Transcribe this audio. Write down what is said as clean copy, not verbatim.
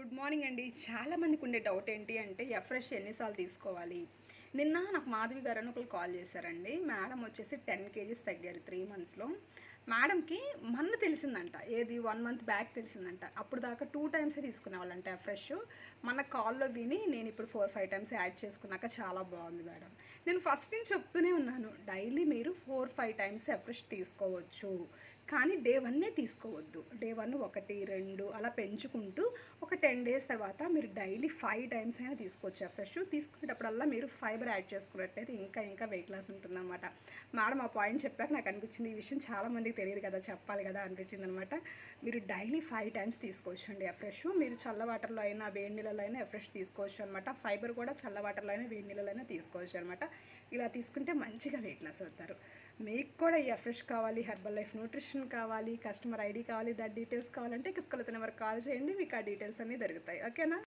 Good morning అండి. చాలామందికి ఉండే డౌట్ ఏంటి అంటే ఎఫ్రెష్ ఎన్నిసార్లు తీసుకోవాలి. నిన్న నాకు మాధవి గారు అని ఒకరు కాల్ చేశారండి. మేడం వచ్చేసి 10 కేజీస్ తగ్గారు 3 మంత్స్లో. మేడంకి మొన్న తెలిసిందంట, ఏది 1 మంత్ బ్యాక్ తెలిసిందంట. అప్పుడు దాకా 2 టైమ్సే తీసుకునేవాళ్ళంట ఎఫ్రెష్. మన కాల్లో విని నేను ఇప్పుడు 4-5 టైమ్స్ యాడ్ చేసుకున్నాక చాలా బాగుంది మేడం. నేను ఫస్ట్ నుంచి చెప్తూనే ఉన్నాను, డైలీ మీరు 4-5 టైమ్స్ ఎఫ్రెష్ తీసుకోవచ్చు, కానీ డే 1 తీసుకోవద్దు. డే 1 1, 2 అలా పెంచుకుంటూ ఒక 10 డేస్ తర్వాత మీరు డైలీ 5 టైమ్స్ అయినా తీసుకోవచ్చు. ఫ్రెష్ తీసుకునేటప్పుడల్లా మీరు ఫైబర్ యాడ్ చేసుకున్నట్టయితే ఇంకా వెయిట్ లాస్ ఉంటుందన్నమాట. మేడం ఆ పాయింట్ చెప్పాక నాకు అనిపించింది, ఈ విషయం చాలామందికి తెలియదు కదా, చెప్పాలి కదా అనిపించింది అనమాట. మీరు డైలీ 5 టైమ్స్ తీసుకోవచ్చు అండి ఫ్రెష్. మీరు చల్ల వాటర్లో అయినా వేడి నీళ్ళలో అయినా ఫ్రెష్ తీసుకోవచ్చు అనమాట. ఫైబర్ కూడా చల్ల వాటర్లో అయినా వేడి నీళ్ళలో అయినా తీసుకోవచ్చు అనమాట. ఇలా తీసుకుంటే మంచిగా వెయిట్ లాస్ అవుతారు. మీకు కూడా ఈ ఫ్రెష్ కావాలి, హెర్బల్ లైఫ్ న్యూట్రిషన్ కావాలి, కస్టమర్ ఐడి కావాలి, డీటెయిల్స్ కావాలంటే స్కూల్ నెంబర్కి కాల్ చేయండి. మీకు ఆ డీటెయిల్స్ అన్నీ దొరుకుతాయి. ఓకేనా?